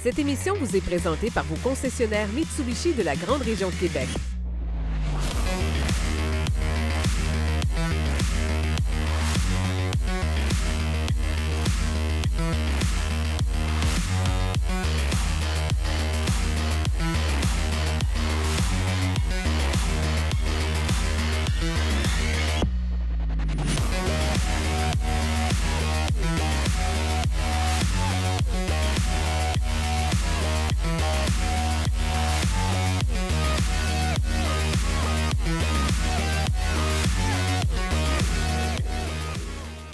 Cette émission vous est présentée par vos concessionnaires Mitsubishi de la Grande Région de Québec.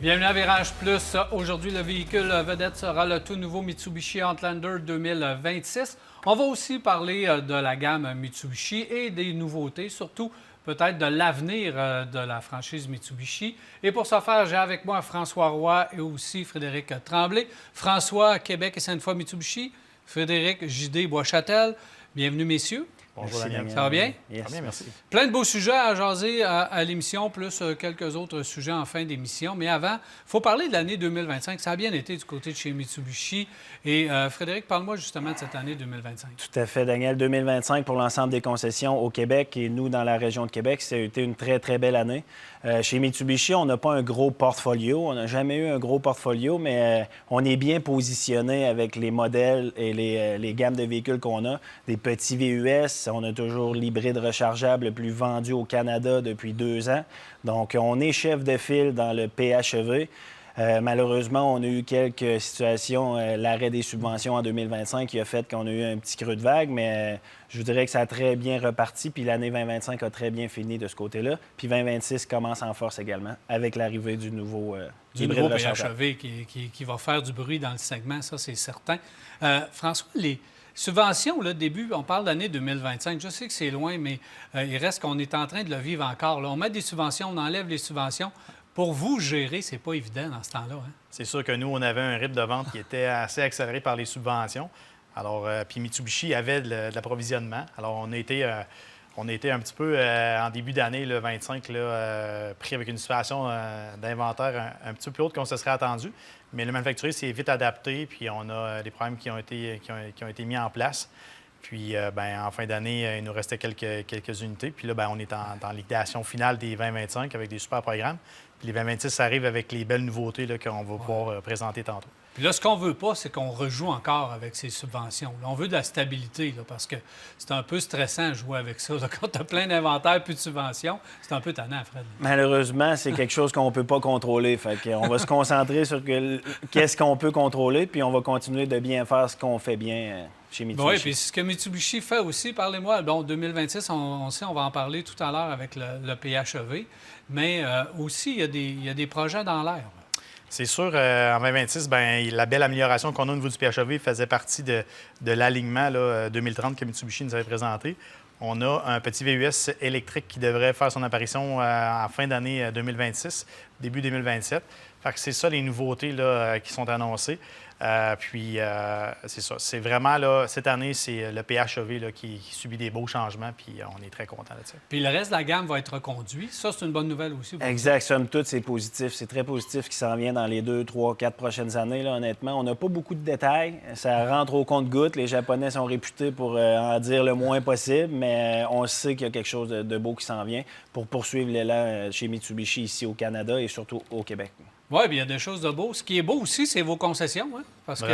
Bienvenue à Virage Plus. Aujourd'hui, le véhicule vedette sera le tout nouveau Mitsubishi Outlander 2026. On va aussi parler de la gamme Mitsubishi et des nouveautés, surtout peut-être de l'avenir de la franchise Mitsubishi. Et pour ce faire, j'ai avec moi François Roy et aussi Frédéric Tremblay. François, Québec et Sainte-Foy Mitsubishi. Frédéric, JD Bois-Châtel. Bienvenue, messieurs. Bonjour, Daniel. Ça va bien? Yes. Ça va bien, merci. Plein de beaux sujets à jaser à l'émission, plus quelques autres sujets en fin d'émission. Mais avant, il faut parler de l'année 2025. Ça a bien été du côté de chez Mitsubishi. Et Frédéric, parle-moi justement de cette année 2025. Tout à fait, Daniel. 2025 pour l'ensemble des concessions au Québec et nous, dans la région de Québec, ça a été une très, très belle année. Chez Mitsubishi, on n'a pas un gros portfolio. On n'a jamais eu un gros portfolio, mais on est bien positionné avec les modèles et les gammes de véhicules qu'on a. Des petits VUS, on a toujours l'hybride rechargeable le plus vendu au Canada depuis 2 ans. Donc, on est chef de file dans le PHEV. Malheureusement, on a eu quelques situations, l'arrêt des subventions en 2025 qui a fait qu'on a eu un petit creux de vague, mais je vous dirais que ça a très bien reparti, puis l'année 2025 a très bien fini de ce côté-là. Puis 2026 commence en force également, avec l'arrivée du nouveau PHEV qui va faire du bruit dans le segment, ça c'est certain. François, les subventions, là, début, on parle d'année 2025. Je sais que c'est loin, mais il reste qu'on est en train de le vivre encore. Là. On met des subventions, on enlève les subventions. Pour vous, gérer, c'est pas évident dans ce temps-là. Hein? C'est sûr que nous, on avait un rythme de vente qui était assez accéléré par les subventions. Alors, puis Mitsubishi avait de l'approvisionnement. Alors, on a été un petit peu, en début d'année, le 25, pris avec une situation d'inventaire un petit peu plus haute qu'on se serait attendu. Mais le manufacturier s'est vite adapté, puis on a des problèmes qui ont été mis en place. Puis, en fin d'année, il nous restait quelques unités. Puis là, on est en liquidation finale des 2025 avec des super programmes. Puis les 2026 arrivent avec les belles nouveautés là, qu'on va pouvoir présenter tantôt. Puis là, ce qu'on veut pas, c'est qu'on rejoue encore avec ces subventions. Là, on veut de la stabilité, là, parce que c'est un peu stressant de jouer avec ça. Là. Quand tu as plein d'inventaires puis de subventions, c'est un peu tannant, Fred. Malheureusement, c'est quelque chose qu'on ne peut pas contrôler. Fait qu'on va se concentrer sur qu'est-ce qu'on peut contrôler, puis on va continuer de bien faire ce qu'on fait bien chez Mitsubishi. Oui, puis ce que Mitsubishi fait aussi, parlez-moi, bon, 2026, on sait, on va en parler tout à l'heure avec le PHEV, mais aussi, il y a des projets dans l'air. C'est sûr, en 2026, la belle amélioration qu'on a au niveau du PHEV faisait partie de l'alignement 2030 que Mitsubishi nous avait présenté. On a un petit VUS électrique qui devrait faire son apparition en fin d'année 2026, début 2027. Fait que c'est ça les nouveautés là, qui sont annoncées. C'est ça. C'est vraiment, là, cette année, c'est le PHEV là, qui subit des beaux changements, puis on est très content de ça. Puis le reste de la gamme va être reconduit. Ça, c'est une bonne nouvelle aussi. Exact. Somme toute, c'est positif. C'est très positif qui s'en vient dans les 2, 3, 4 prochaines années, là, honnêtement. On n'a pas beaucoup de détails. Ça rentre au compte-gouttes. Les Japonais sont réputés pour en dire le moins possible, mais on sait qu'il y a quelque chose de beau qui s'en vient pour poursuivre l'élan chez Mitsubishi ici au Canada et surtout au Québec. Oui, bien, il y a des choses de beau. Ce qui est beau aussi, c'est vos concessions. Hein? Parce que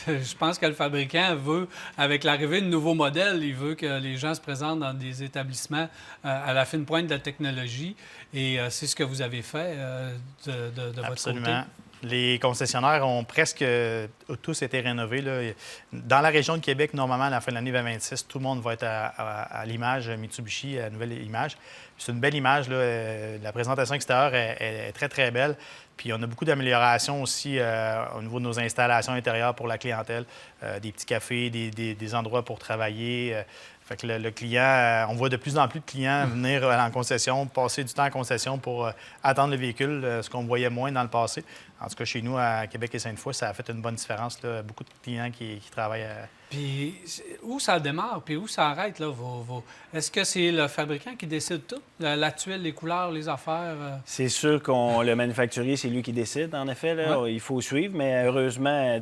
je pense que le fabricant veut, avec l'arrivée de nouveaux modèles, il veut que les gens se présentent dans des établissements à la fine pointe de la technologie. Et c'est ce que vous avez fait de votre côté. Les concessionnaires ont presque tous été rénovés. Là. Dans la région de Québec, normalement, à la fin de l'année 2026, tout le monde va être à l'image Mitsubishi, à la nouvelle image. C'est une belle image. Là. La présentation extérieure est très, très belle. Puis on a beaucoup d'améliorations aussi au niveau de nos installations intérieures pour la clientèle. Des petits cafés, des endroits pour travailler. Fait que le client, on voit de plus en plus de clients venir en concession, passer du temps en concession pour attendre le véhicule, ce qu'on voyait moins dans le passé. En tout cas, chez nous, à Québec et Sainte-Foy, ça a fait une bonne différence. Là. Beaucoup de clients qui travaillent. Puis où ça démarre, puis où ça arrête, là? Est-ce que c'est le fabricant qui décide tout? La tuile, les couleurs, les affaires? C'est sûr que le manufacturier, c'est lui qui décide, en effet. Là. Ouais. Il faut suivre, mais heureusement,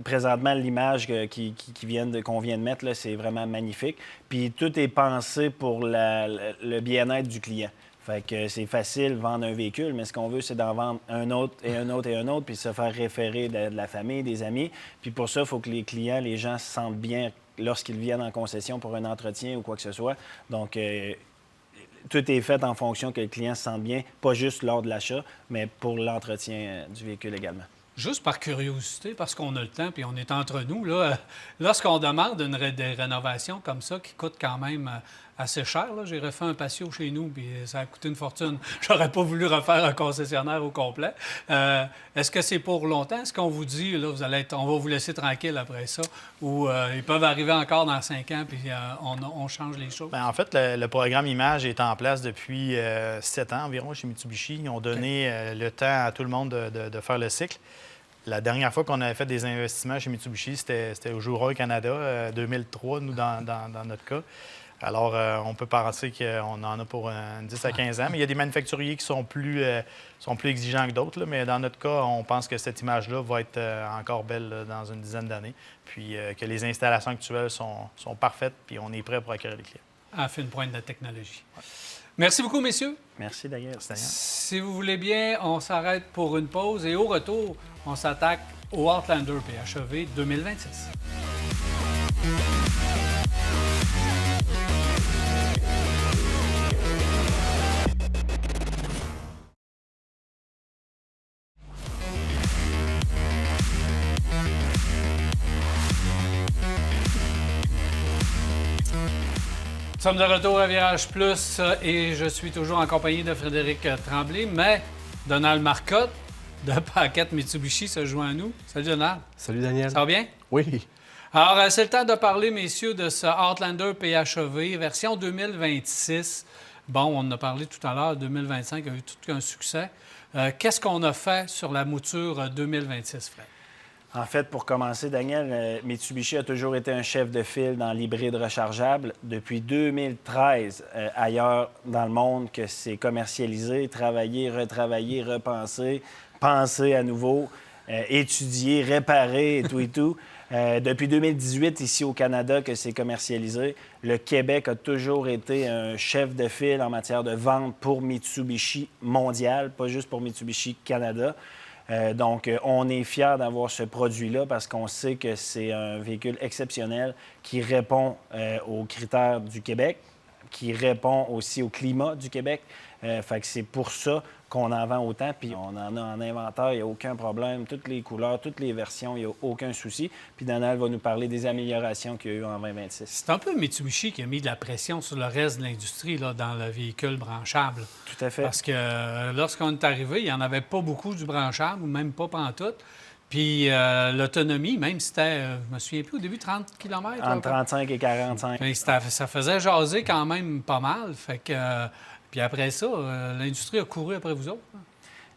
présentement, l'image qu'on vient de mettre, là, c'est vraiment magnifique. Puis tout est pensé pour le bien-être du client. Fait que c'est facile de vendre un véhicule, mais ce qu'on veut, c'est d'en vendre un autre et un autre et un autre, puis se faire référer de la famille, des amis. Puis pour ça, il faut que les clients, les gens se sentent bien lorsqu'ils viennent en concession pour un entretien ou quoi que ce soit. Donc, tout est fait en fonction que le client se sente bien, pas juste lors de l'achat, mais pour l'entretien du véhicule également. Juste par curiosité, parce qu'on a le temps et on est entre nous, là, lorsqu'on demande des rénovations comme ça qui coûtent quand même assez cher, là, j'ai refait un patio chez nous puis ça a coûté une fortune. J'aurais pas voulu refaire un concessionnaire au complet. Est-ce que c'est pour longtemps? Est-ce qu'on vous dit, là, on va vous laisser tranquille après ça? Ou ils peuvent arriver encore dans 5 ans puis on change les choses? Bien, en fait, le programme Image est en place depuis 7 ans environ chez Mitsubishi. Ils ont donné le temps à tout le monde de faire le cycle. La dernière fois qu'on avait fait des investissements chez Mitsubishi, c'était au Jura Canada, 2003, nous, dans notre cas. Alors, on peut penser qu'on en a pour 10 à 15 ans, mais il y a des manufacturiers qui sont plus exigeants que d'autres. Là, mais dans notre cas, on pense que cette image-là va être encore belle là, dans une dizaine d'années, puis que les installations actuelles sont parfaites, puis on est prêt pour accueillir les clients. À fine pointe de la technologie. Ouais. Merci beaucoup, messieurs. Merci, Daniel. Si vous voulez bien, on s'arrête pour une pause et au retour, on s'attaque au Outlander PHEV 2026. Nous sommes de retour à Virage Plus et je suis toujours en compagnie de Frédéric Tremblay, mais Donald Marcotte de Paquette Mitsubishi se joint à nous. Salut Donald. Salut Daniel. Ça va bien? Oui. Alors, c'est le temps de parler, messieurs, de ce Outlander PHEV version 2026. Bon, on en a parlé tout à l'heure, 2025 a eu tout un succès. Qu'est-ce qu'on a fait sur la mouture 2026, Fred? En fait, pour commencer, Daniel, Mitsubishi a toujours été un chef de file dans l'hybride rechargeable. Depuis 2013, ailleurs dans le monde, que c'est commercialisé, travaillé, retravaillé, repensé, pensé à nouveau, étudié, réparé et tout et tout. Depuis 2018, ici au Canada, que c'est commercialisé, le Québec a toujours été un chef de file en matière de vente pour Mitsubishi mondial, pas juste pour Mitsubishi Canada. Donc, on est fiers d'avoir ce produit-là parce qu'on sait que c'est un véhicule exceptionnel qui répond aux critères du Québec, qui répond aussi au climat du Québec. Fait que c'est pour ça qu'on en vend autant, puis on en a en inventaire, il n'y a aucun problème. Toutes les couleurs, toutes les versions, il n'y a aucun souci. Puis Donald va nous parler des améliorations qu'il y a eu en 2026. C'est un peu Mitsubishi qui a mis de la pression sur le reste de l'industrie là, dans le véhicule branchable. Tout à fait. Parce que lorsqu'on est arrivé, il n'y en avait pas beaucoup du branchable, ou même pas pantoute. Puis l'autonomie, même si c'était, je me souviens plus, au début, 30 km. Entre 35 et 45. Puis ça faisait jaser quand même pas mal. Fait que, puis après ça, l'industrie a couru après vous autres.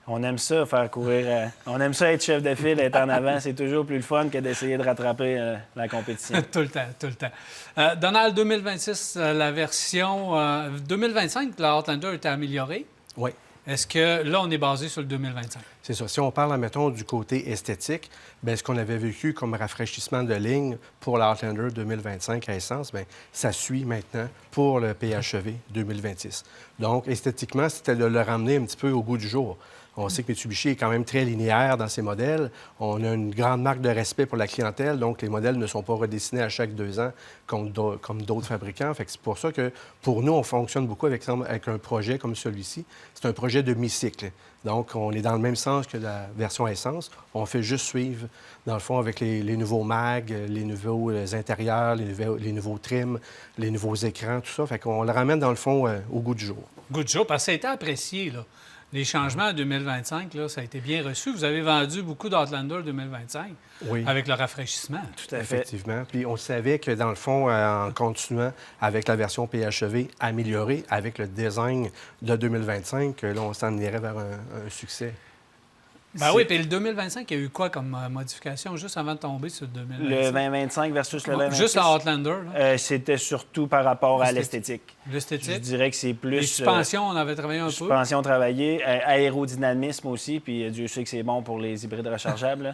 On aime ça, faire courir. On aime ça être chef de file, être en avant. C'est toujours plus le fun que d'essayer de rattraper la compétition. Tout le temps. Donald, 2026, la version 2025, la Outlander a été améliorée. Oui. Est-ce que là, on est basé sur le 2025? C'est ça. Si on parle, admettons, du côté esthétique, bien, ce qu'on avait vécu comme rafraîchissement de ligne pour la Outlander 2025 à essence, bien, ça suit maintenant pour le PHEV 2026. Donc, esthétiquement, c'était de le ramener un petit peu au goût du jour. On sait que Mitsubishi est quand même très linéaire dans ses modèles. On a une grande marque de respect pour la clientèle, donc les modèles ne sont pas redessinés à chaque 2 ans comme d'autres fabricants. Fait que c'est pour ça que, pour nous, on fonctionne beaucoup avec un projet comme celui-ci. C'est un projet de mi-cycle. Donc, on est dans le même sens que la version essence. On fait juste suivre, dans le fond, avec les nouveaux mags, les nouveaux intérieurs, les nouveaux trims, les nouveaux écrans, tout ça. Fait qu'on le ramène, dans le fond, au goût du jour. Goût du jour, parce que ça a été apprécié, là. Les changements en 2025, là, ça a été bien reçu. Vous avez vendu beaucoup d'Outlander 2025 avec le rafraîchissement. Tout à fait. Effectivement. Puis on savait que, dans le fond, en continuant avec la version PHEV améliorée, avec le design de 2025, là, on s'en irait vers un succès. Ben oui, puis le 2025, il y a eu quoi comme modification juste avant de tomber sur le 2025? Le 2025 versus le 2026? Juste la Outlander, là. C'était surtout par rapport à l'esthétique. L'esthétique. Je dirais que c'est plus... Les suspensions, on avait travaillé un peu. Suspension travaillée, aérodynamisme aussi, puis Dieu sait que c'est bon pour les hybrides rechargeables. Là.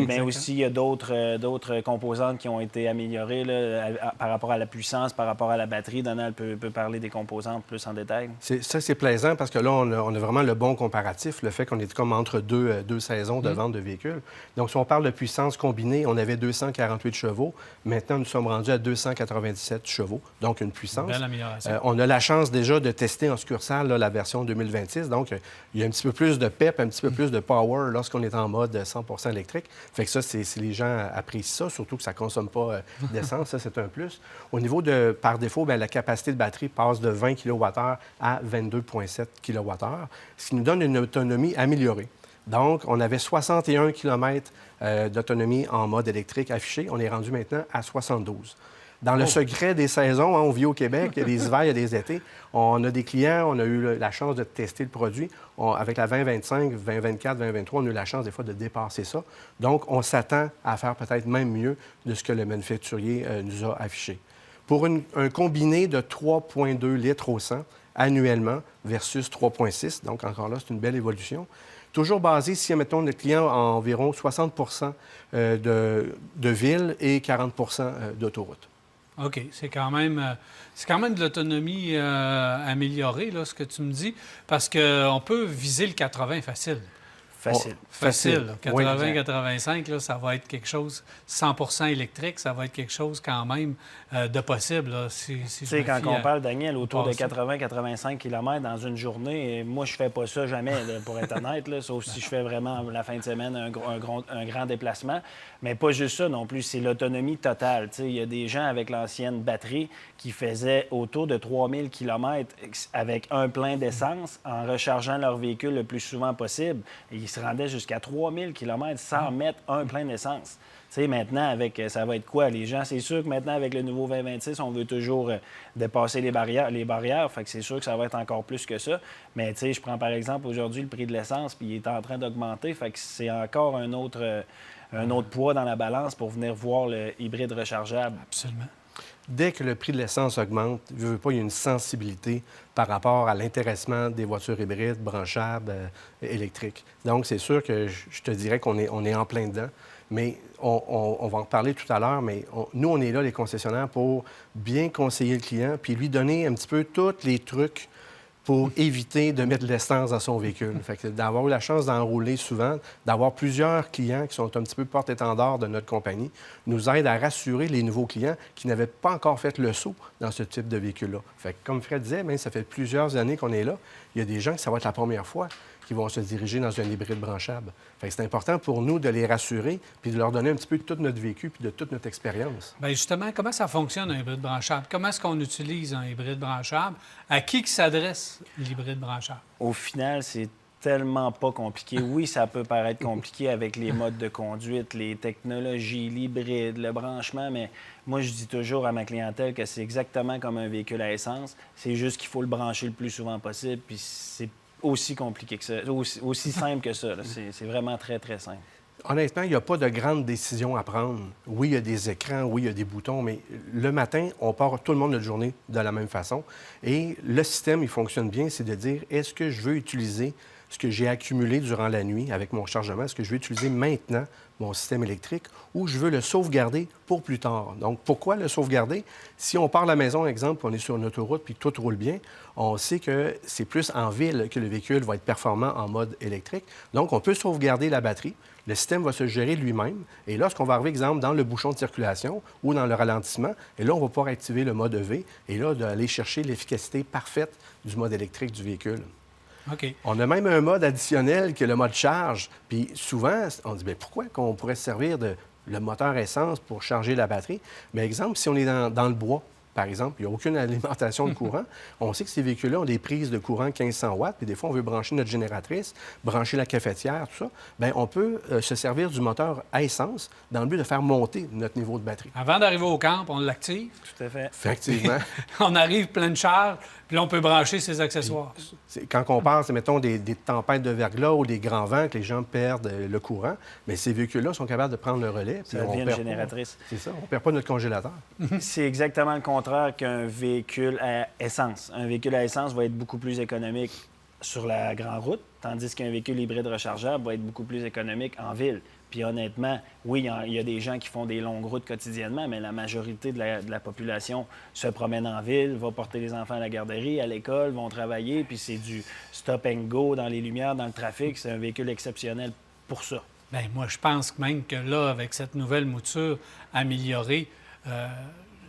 Mais aussi, il y a d'autres composantes qui ont été améliorées là, par rapport à la puissance, par rapport à la batterie. Donald peut parler des composantes plus en détail. Ça, c'est plaisant parce que là, on a vraiment le bon comparatif, le fait qu'on est comme entre deux saisons de vente de véhicules. Donc, si on parle de puissance combinée, on avait 248 chevaux. Maintenant, nous sommes rendus à 297 chevaux, donc une puissance. Belle amélioration. On a la chance déjà de tester en succursale là, la version 2026. Donc, il y a un petit peu plus de pep, un petit peu plus de power lorsqu'on est en mode 100% électrique. Fait que ça, les gens apprécient ça, surtout que ça ne consomme pas d'essence. Ça, c'est un plus. Au niveau de, par défaut, bien, la capacité de batterie passe de 20 kWh à 22,7 kWh, ce qui nous donne une autonomie améliorée. Donc, on avait 61 km d'autonomie en mode électrique affiché. On est rendu maintenant à 72. Dans le secret des saisons, on vit au Québec, il y a des hivers, il y a des étés. On a des clients, on a eu la chance de tester le produit. Avec la 2025, 2024, 2023, on a eu la chance des fois de dépasser ça. Donc, on s'attend à faire peut-être même mieux de ce que le manufacturier nous a affiché. Pour un combiné de 3,2 litres au 100 annuellement versus 3,6, donc encore là, c'est une belle évolution. Toujours basé, si, mettons, notre client a environ 60 de ville et 40 d'autoroute. OK. C'est quand même de l'autonomie améliorée, là, ce que tu me dis, parce qu'on peut viser le 80 facile. Facile. 80-85, ça va être quelque chose 100 électrique, ça va être quelque chose quand même de possible. Si tu sais, quand on parle, Daniel, autour de 80-85 km dans une journée, moi, je fais pas ça jamais, là, pour être honnête, là, sauf si je fais vraiment la fin de semaine un grand déplacement. Mais pas juste ça non plus, c'est l'autonomie totale. Tu sais, il y a des gens avec l'ancienne batterie qui faisaient autour de 3000 km avec un plein d'essence en rechargeant leur véhicule le plus souvent possible. Et ils se rendaient jusqu'à 3000 km sans mettre un plein d'essence. Tu sais, maintenant, ça va être quoi? Les gens, c'est sûr que maintenant, avec le nouveau 2026, on veut toujours dépasser les barrières. Fait que c'est sûr que ça va être encore plus que ça. Mais tu sais, je prends par exemple aujourd'hui le prix de l'essence, puis il est en train d'augmenter. Fait que c'est encore un autre poids dans la balance pour venir voir le hybride rechargeable. Absolument. Dès que le prix de l'essence augmente, il y a une sensibilité par rapport à l'intéressement des voitures hybrides, branchables, électriques. Donc, c'est sûr que je te dirais qu'on est en plein dedans. Mais on va en reparler tout à l'heure, mais nous, on est là, les concessionnaires, pour bien conseiller le client puis lui donner un petit peu tous les trucs pour éviter de mettre de l'essence dans son véhicule. Fait que d'avoir eu la chance d'enrouler souvent, d'avoir plusieurs clients qui sont un petit peu porte-étendard de notre compagnie, nous aide à rassurer les nouveaux clients qui n'avaient pas encore fait le saut dans ce type de véhicule-là. Fait que, comme Fred disait, bien, ça fait plusieurs années qu'on est là. Il y a des gens que ça va être la première fois qui vont se diriger dans un hybride branchable. Fait que c'est important pour nous de les rassurer puis de leur donner un petit peu de tout notre vécu puis de toute notre expérience. Bien, justement, comment ça fonctionne, un hybride branchable? Comment est-ce qu'on utilise un hybride branchable? À qui s'adresse l'hybride branchable? Au final, c'est tellement pas compliqué. Oui, ça peut paraître compliqué avec les modes de conduite, les technologies, l'hybride, le branchement, mais moi, je dis toujours à ma clientèle que c'est exactement comme un véhicule à essence. C'est juste qu'il faut le brancher le plus souvent possible, puis c'est aussi compliqué que ça, aussi simple que ça. C'est vraiment très, très simple. Honnêtement, il n'y a pas de grandes décisions à prendre. Oui, il y a des écrans, oui, il y a des boutons, mais le matin, on part tout le monde notre journée de la même façon. Et le système, il fonctionne bien, c'est de dire, est-ce que je veux utiliser ce que j'ai accumulé durant la nuit avec mon chargement? Est-ce que je veux utiliser maintenant mon système électrique ou je veux le sauvegarder pour plus tard? Donc, pourquoi le sauvegarder? Si on part de la maison, exemple, on est sur une autoroute puis tout roule bien, on sait que c'est plus en ville que le véhicule va être performant en mode électrique. Donc, on peut sauvegarder la batterie. Le système va se gérer lui-même. Et lorsqu'on va arriver, exemple, dans le bouchon de circulation ou dans le ralentissement, et là, on va pouvoir activer le mode V et là, d'aller chercher l'efficacité parfaite du mode électrique du véhicule. OK. On a même un mode additionnel qui est le mode charge. Puis souvent, on dit, bien, pourquoi qu'on pourrait se servir de le moteur essence pour charger la batterie? Bien, exemple, si on est dans le bois, par exemple, il n'y a aucune alimentation de courant. On sait que ces véhicules-là ont des prises de courant 1500 watts, puis des fois, on veut brancher notre génératrice, brancher la cafetière, tout ça. Bien, on peut se servir du moteur à essence dans le but de faire monter notre niveau de batterie. Avant d'arriver au camp, on l'active. Tout à fait. Effectivement. On arrive plein de charge, puis là, on peut brancher ses accessoires. Quand on pense, mettons, des tempêtes de verglas ou des grands vents, que les gens perdent le courant, bien, ces véhicules-là sont capables de prendre le relais. Ça devient une génératrice. C'est ça, on ne perd pas notre congélateur. C'est exactement le contraire qu'un véhicule à essence. Un véhicule à essence va être beaucoup plus économique sur la grande route, tandis qu'un véhicule hybride rechargeable va être beaucoup plus économique en ville. Puis honnêtement, oui, il y a des gens qui font des longues routes quotidiennement, mais la majorité de la population se promène en ville, va porter les enfants à la garderie, à l'école, vont travailler, puis c'est du stop and go dans les lumières, dans le trafic. C'est un véhicule exceptionnel pour ça. Bien, moi, je pense même que là, avec cette nouvelle mouture améliorée,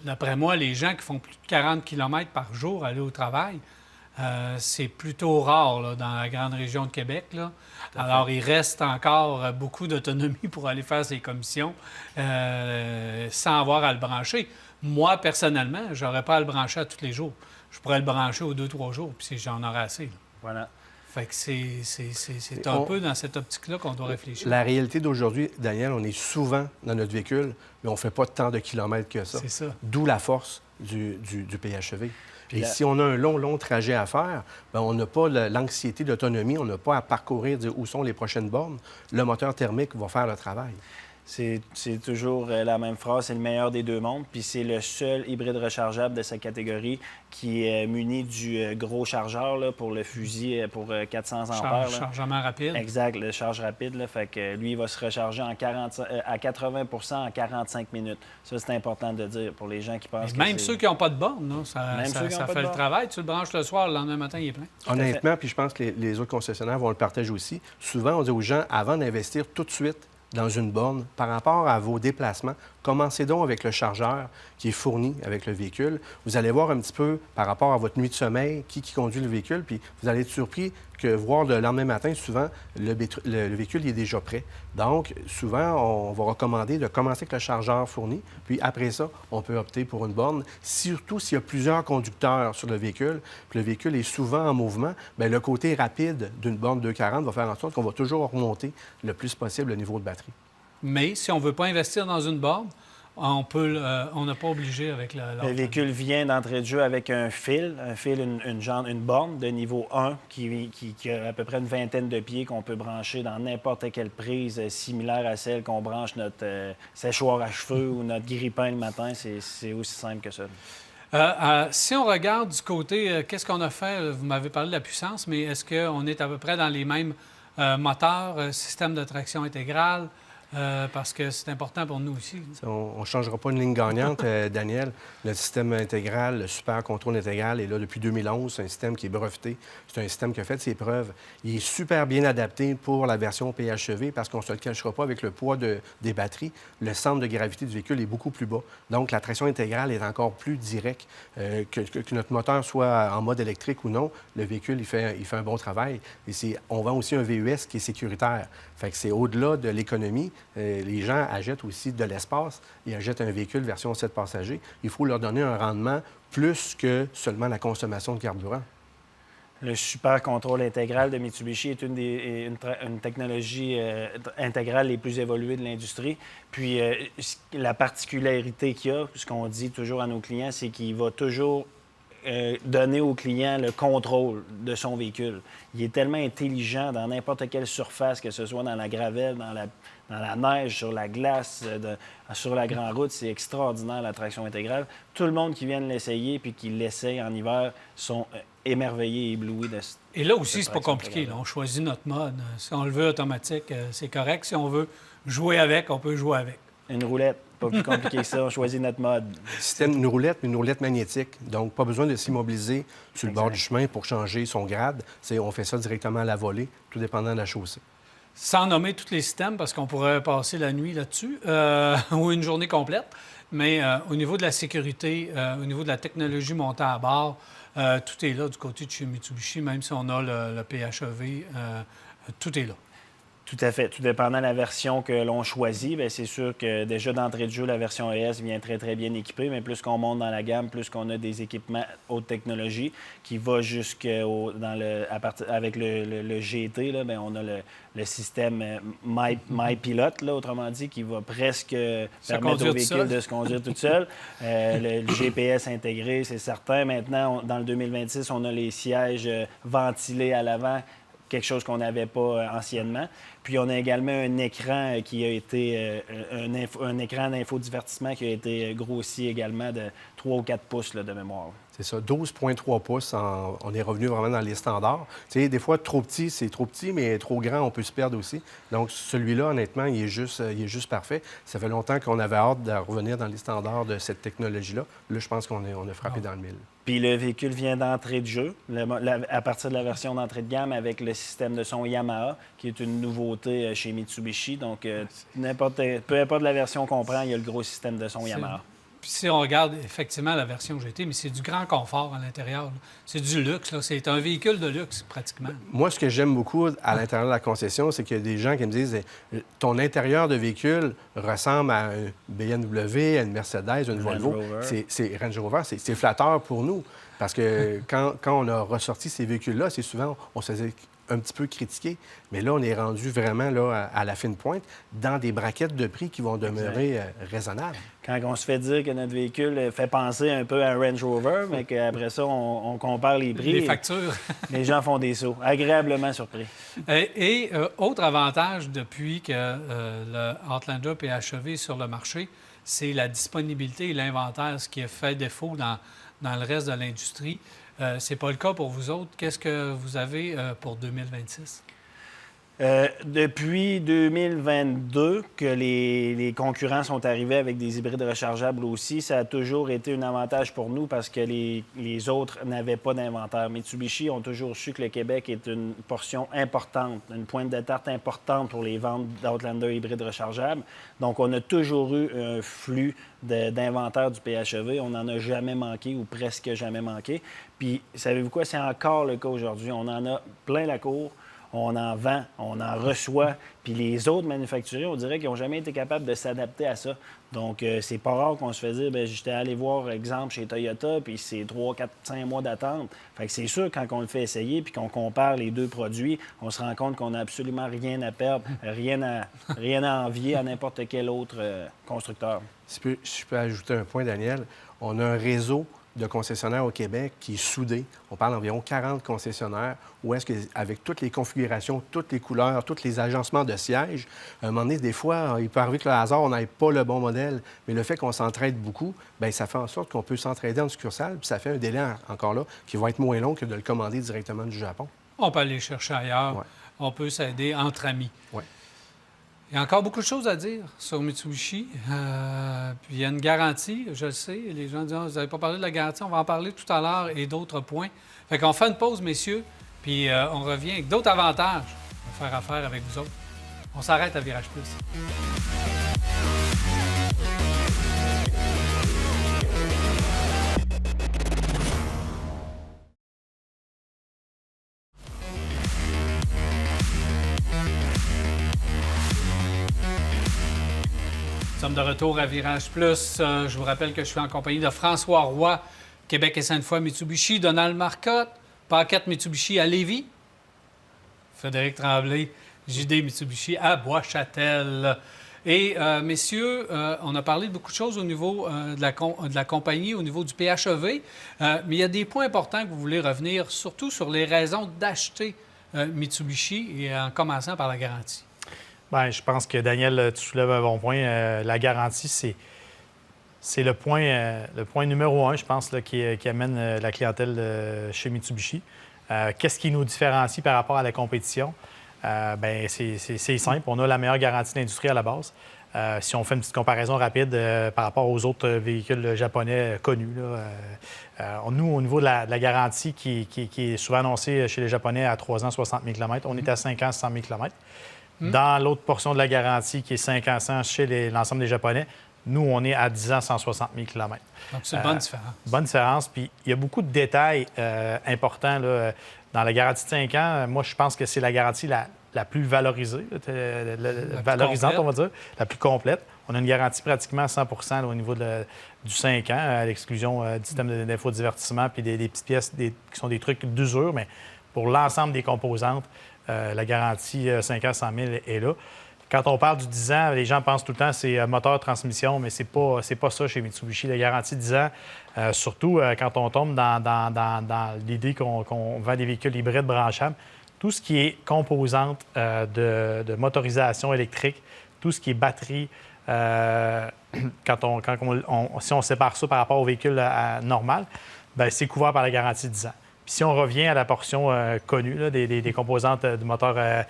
d'après moi, les gens qui font plus de 40 km par jour aller au travail, c'est plutôt rare là, dans la grande région de Québec. Là. Alors, il reste encore beaucoup d'autonomie pour aller faire ses commissions sans avoir à le brancher. Moi, personnellement, je n'aurais pas à le brancher à tous les jours. Je pourrais le brancher aux 2-3 jours, puis j'en aurais assez. Là. Voilà. Fait que c'est un peu dans cette optique-là qu'on doit réfléchir. La réalité d'aujourd'hui, Daniel, on est souvent dans notre véhicule, mais on ne fait pas tant de kilomètres que ça. C'est ça. D'où la force du PHEV. Et si on a un long trajet à faire, bien, on n'a pas l'anxiété d'autonomie, on n'a pas à parcourir dire où sont les prochaines bornes. Le moteur thermique va faire le travail. C'est toujours la même phrase, c'est le meilleur des deux mondes. Puis c'est le seul hybride rechargeable de sa catégorie qui est muni du gros chargeur là, pour le fusil pour 400 ampères. Chargement rapide. Exact, le charge rapide. Là, fait que lui, il va se recharger à 80 en 45 minutes. Ça, c'est important de dire pour les gens qui pensent même ceux qui n'ont pas de borne, là, ça fait le travail. Tu le branches le soir, le lendemain matin, il est plein. Honnêtement, puis je pense que les autres concessionnaires vont le partager aussi. Souvent, on dit aux gens, avant d'investir tout de suite dans une borne, par rapport à vos déplacements, commencez donc avec le chargeur qui est fourni avec le véhicule. Vous allez voir un petit peu par rapport à votre nuit de sommeil, qui conduit le véhicule, puis vous allez être surpris que voir le lendemain matin, souvent, le véhicule il est déjà prêt. Donc, souvent, on va recommander de commencer avec le chargeur fourni, puis après ça, on peut opter pour une borne. Surtout s'il y a plusieurs conducteurs sur le véhicule, puis le véhicule est souvent en mouvement, bien, le côté rapide d'une borne 240 va faire en sorte qu'on va toujours remonter le plus possible le niveau de batterie. Mais si on ne veut pas investir dans une borne, on n'est pas obligé avec le véhicule vient d'entrée de jeu avec un fil, une borne de niveau 1 qui a à peu près une vingtaine de pieds qu'on peut brancher dans n'importe quelle prise similaire à celle qu'on branche notre séchoir à cheveux ou notre grille-pain le matin. C'est aussi simple que ça. Si on regarde du côté, qu'est-ce qu'on a fait? Vous m'avez parlé de la puissance, mais est-ce qu'on est à peu près dans les mêmes moteurs, système de traction intégrale? Parce que c'est important pour nous aussi. On ne changera pas une ligne gagnante, Daniel. Le système intégral, le super contrôle intégral est là depuis 2011. C'est un système qui est breveté. C'est un système qui a fait ses preuves. Il est super bien adapté pour la version PHEV parce qu'on ne se le cachera pas avec le poids des batteries. Le centre de gravité du véhicule est beaucoup plus bas. Donc, la traction intégrale est encore plus directe. Que notre moteur soit en mode électrique ou non, le véhicule, il fait un bon travail. Et on vend aussi un VUS qui est sécuritaire. Fait que c'est au-delà de l'économie. Les gens achètent aussi de l'espace. Ils achètent un véhicule version 7 passagers. Il faut leur donner un rendement plus que seulement la consommation de carburant. Le super contrôle intégral de Mitsubishi est une technologie intégrale les plus évoluées de l'industrie. Puis la particularité qu'il y a, ce qu'on dit toujours à nos clients, c'est qu'il va toujours donner au client le contrôle de son véhicule. Il est tellement intelligent dans n'importe quelle surface, que ce soit dans la gravelle, dans la neige, sur la glace, sur la grande route. C'est extraordinaire, la traction intégrale. Tout le monde qui vient de l'essayer puis qui l'essaye en hiver sont émerveillés et éblouis de cette. Et là aussi, c'est pas compliqué. Là. On choisit notre mode. Si on le veut automatique, c'est correct. Si on veut jouer avec, on peut jouer avec. Une roulette. Pas plus compliqué que ça. On choisit notre mode. Système une roulette magnétique. Donc, pas besoin de s'immobiliser sur le bord du chemin pour changer son grade. On fait ça directement à la volée, tout dépendant de la chaussée. Sans nommer tous les systèmes, parce qu'on pourrait passer la nuit là-dessus, ou une journée complète. Mais au niveau de la sécurité, au niveau de la technologie montée à bord, tout est là du côté de chez Mitsubishi, même si on a le PHEV, tout est là. Tout à fait. Tout dépendant de la version que l'on choisit, bien, c'est sûr que déjà d'entrée de jeu, la version ES vient très, très bien équipée, mais plus qu'on monte dans la gamme, plus qu'on a des équipements haute technologie qui va avec le GT, là, bien, on a le système MyPilot, là, autrement dit, qui va presque permettre au véhicule de se conduire tout seul. Le GPS intégré, c'est certain. Maintenant, dans le 2026, on a les sièges ventilés à l'avant, quelque chose qu'on n'avait pas anciennement. Puis on a également un écran qui a été un écran d'infodivertissement qui a été grossi également de 3 ou 4 pouces là, de mémoire. C'est ça, 12,3 pouces. On est revenu vraiment dans les standards. Tu sais, des fois, trop petit, c'est trop petit, mais trop grand, on peut se perdre aussi. Donc, celui-là, honnêtement, il est juste parfait. Ça fait longtemps qu'on avait hâte de revenir dans les standards de cette technologie-là. Là, je pense qu'on a frappé dans le mille. Puis le véhicule vient d'entrée de jeu, à partir de la version d'entrée de gamme avec le système de son Yamaha, qui est une nouveauté chez Mitsubishi. Donc, peu importe la version qu'on prend, il y a le gros système de son Yamaha. Puis si on regarde effectivement la version GT, mais c'est du grand confort à l'intérieur. Là. C'est du luxe. Là. C'est un véhicule de luxe, pratiquement. Moi, ce que j'aime beaucoup à l'intérieur de la concession, c'est qu'il y a des gens qui me disent ton intérieur de véhicule ressemble à un BMW, à une Mercedes, une Volvo. C'est Range Rover. C'est flatteur pour nous. Parce que quand on a ressorti ces véhicules-là, c'est souvent, on se faisait un petit peu critiqué. Mais là, on est rendu vraiment là, à la fine pointe dans des braquettes de prix qui vont demeurer raisonnables. Quand on se fait dire que notre véhicule fait penser un peu à un Range Rover, mais qu'après ça, on compare les prix. Les factures. Les gens font des sauts. Agréablement surpris. Et autre avantage depuis que le Outlander PHEV est sur le marché, c'est la disponibilité et l'inventaire, ce qui a fait défaut dans le reste de l'industrie. Ce n'est pas le cas pour vous autres. Qu'est-ce que vous avez pour 2026? Depuis 2022, que les concurrents sont arrivés avec des hybrides rechargeables aussi, ça a toujours été un avantage pour nous parce que les autres n'avaient pas d'inventaire. Mitsubishi ont toujours su que le Québec est une portion importante, une pointe de tarte importante pour les ventes d'Outlander hybrides rechargeables. Donc, on a toujours eu un flux d'inventaire du PHEV. On n'en a jamais manqué ou presque jamais manqué. Puis, savez-vous quoi? C'est encore le cas aujourd'hui. On en a plein la cour. On en vend, on en reçoit. Puis les autres manufacturiers, on dirait qu'ils n'ont jamais été capables de s'adapter à ça. Donc, c'est pas rare qu'on se fait dire, bien, j'étais allé voir, exemple, chez Toyota, puis c'est 3, 4, 5 mois d'attente. Fait que c'est sûr, quand on le fait essayer, puis qu'on compare les deux produits, on se rend compte qu'on n'a absolument rien à perdre, rien à envier à n'importe quel autre constructeur. Si je peux ajouter un point, Daniel, on a un réseau de concessionnaires au Québec qui est soudé. On parle d'environ 40 concessionnaires où est-ce qu'avec toutes les configurations, toutes les couleurs, tous les agencements de sièges, à un moment donné, des fois, il peut arriver que le hasard, on n'ait pas le bon modèle, mais le fait qu'on s'entraide beaucoup, bien, ça fait en sorte qu'on peut s'entraider en succursale, puis ça fait un délai encore là qui va être moins long que de le commander directement du Japon. On peut aller chercher ailleurs. Ouais. On peut s'aider entre amis. Ouais. Il y a encore beaucoup de choses à dire sur Mitsubishi. Puis il y a une garantie, je le sais. Les gens disent, vous n'avez pas parlé de la garantie, on va en parler tout à l'heure et d'autres points. Fait qu'on fait une pause, messieurs, puis on revient avec d'autres avantages à faire affaire avec vous autres. On s'arrête à Virage Plus. Nous sommes de retour à Virage Plus. Je vous rappelle que je suis en compagnie de François Roy, Québec et Sainte-Foy Mitsubishi, Donald Marcotte, Paquette Mitsubishi à Lévis, Frédéric Tremblay, JD Mitsubishi à Bois-Châtel. Et messieurs, on a parlé de beaucoup de choses au niveau de la compagnie, au niveau du PHEV, mais il y a des points importants que vous voulez revenir, surtout sur les raisons d'acheter Mitsubishi, et en commençant par la garantie. Bien, je pense que, Daniel, tu soulèves un bon point. La garantie, c'est le point numéro 1, je pense, là, qui amène la clientèle chez Mitsubishi. Qu'est-ce qui nous différencie par rapport à la compétition? Bien, c'est simple. On a la meilleure garantie de l'industrie à la base. Si on fait une petite comparaison rapide par rapport aux autres véhicules japonais connus, là, nous, au niveau de la garantie qui est souvent annoncée chez les Japonais à 3 ans, 60 000 km, on est à 5 ans, 100 000 km. Dans l'autre portion de la garantie, qui est 5 ans 100 chez l'ensemble des Japonais, nous, on est à 10 ans, 160 000 km. Donc, c'est une bonne différence. Bonne différence. Puis, il y a beaucoup de détails importants là, dans la garantie de 5 ans. Moi, je pense que c'est la garantie la plus valorisée, valorisante, on va dire, la plus complète. On a une garantie pratiquement à 100 là, au niveau du 5 ans, à l'exclusion du système d'infodivertissement puis des petites pièces qui sont des trucs d'usure, mais pour l'ensemble des composantes, la garantie 5 ans, 100 000 est là. Quand on parle du 10 ans, les gens pensent tout le temps que c'est moteur, transmission, mais c'est pas ça chez Mitsubishi. La garantie 10 ans, surtout quand on tombe dans l'idée qu'on vend des véhicules hybrides branchables, tout ce qui est composante de motorisation électrique, tout ce qui est batterie, si on sépare ça par rapport au véhicule normal, bien, c'est couvert par la garantie 10 ans. Puis si on revient à la portion connue là, des composantes du moteur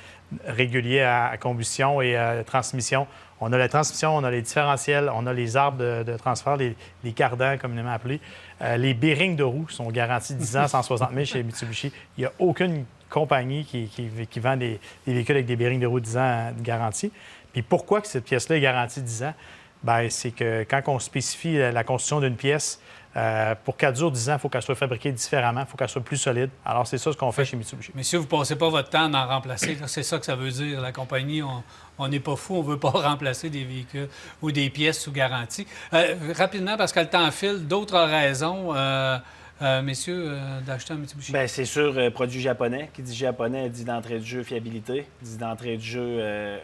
régulier à combustion et transmission, on a la transmission, on a les différentiels, on a les arbres de transfert, les cardans communément appelés. Les bearings de roue sont garantis 10 ans, 160 000 chez Mitsubishi. Il n'y a aucune compagnie qui vend des véhicules avec des bearings de roue 10 ans de garantie. Puis pourquoi que cette pièce-là est garantie 10 ans? Bien, c'est que quand on spécifie la construction d'une pièce, pour qu'elle dure 10 ans, il faut qu'elle soit fabriquée différemment, il faut qu'elle soit plus solide. Alors, c'est ça ce qu'on fait chez Mitsubishi. Messieurs, vous ne passez pas votre temps à en remplacer. C'est ça que ça veut dire. La compagnie, on n'est pas fou, on ne veut pas remplacer des véhicules ou des pièces sous garantie. Rapidement, parce que le temps file, d'autres raisons, messieurs, d'acheter un Mitsubishi? Bien, c'est sûr, produit japonais. Qui dit japonais dit d'entrée de jeu fiabilité, dit d'entrée de jeu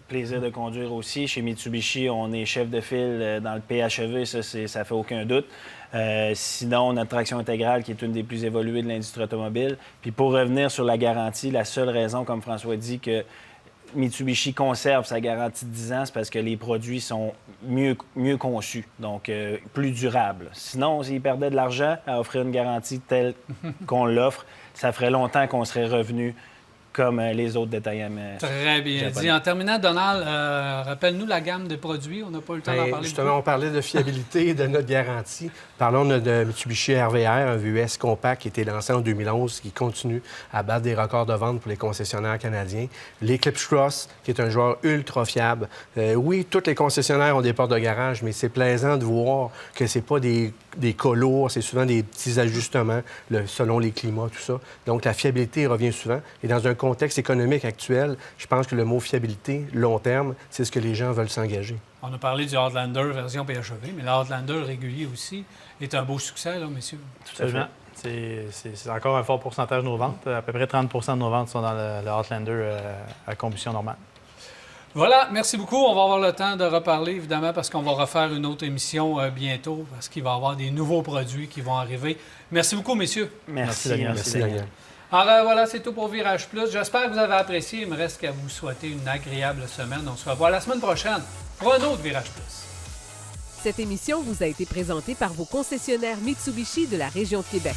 plaisir de conduire aussi. Chez Mitsubishi, on est chef de file dans le PHEV, ça fait aucun doute. Sinon, notre traction intégrale, qui est une des plus évoluées de l'industrie automobile. Puis pour revenir sur la garantie, la seule raison, comme François dit, que Mitsubishi conserve sa garantie de 10 ans, c'est parce que les produits sont mieux conçus, donc plus durables. Sinon, s'ils perdaient de l'argent à offrir une garantie telle qu'on l'offre, ça ferait longtemps qu'on serait revenu comme les autres détaillants. Très bien japonais. Dit. En terminant, Donald, rappelle-nous la gamme de produits. On n'a pas eu le temps d'en parler. Justement, on parlait de fiabilité et de notre garantie. Parlons de Mitsubishi RVR, un VUS compact qui a été lancé en 2011, qui continue à battre des records de vente pour les concessionnaires canadiens. L'Eclipse Cross, qui est un joueur ultra fiable. Oui, tous les concessionnaires ont des portes de garage, mais c'est plaisant de voir que c'est pas des cas lourds, c'est souvent des petits ajustements selon les climats, tout ça. Donc, la fiabilité revient souvent. Et dans un contexte économique actuel, je pense que le mot fiabilité, long terme, c'est ce que les gens veulent s'engager. On a parlé du Outlander version PHEV, mais l'Outlander régulier aussi est un beau succès, là, messieurs. Tout à fait. C'est encore un fort pourcentage de nos ventes. À peu près 30 de nos ventes sont dans le Outlander à combustion normale. Voilà, merci beaucoup. On va avoir le temps de reparler, évidemment, parce qu'on va refaire une autre émission bientôt, parce qu'il va y avoir des nouveaux produits qui vont arriver. Merci beaucoup, messieurs. Merci Daniel. Alors voilà, c'est tout pour Virage Plus. J'espère que vous avez apprécié. Il me reste qu'à vous souhaiter une agréable semaine. On se revoit la semaine prochaine pour un autre Virage Plus. Cette émission vous a été présentée par vos concessionnaires Mitsubishi de la région de Québec.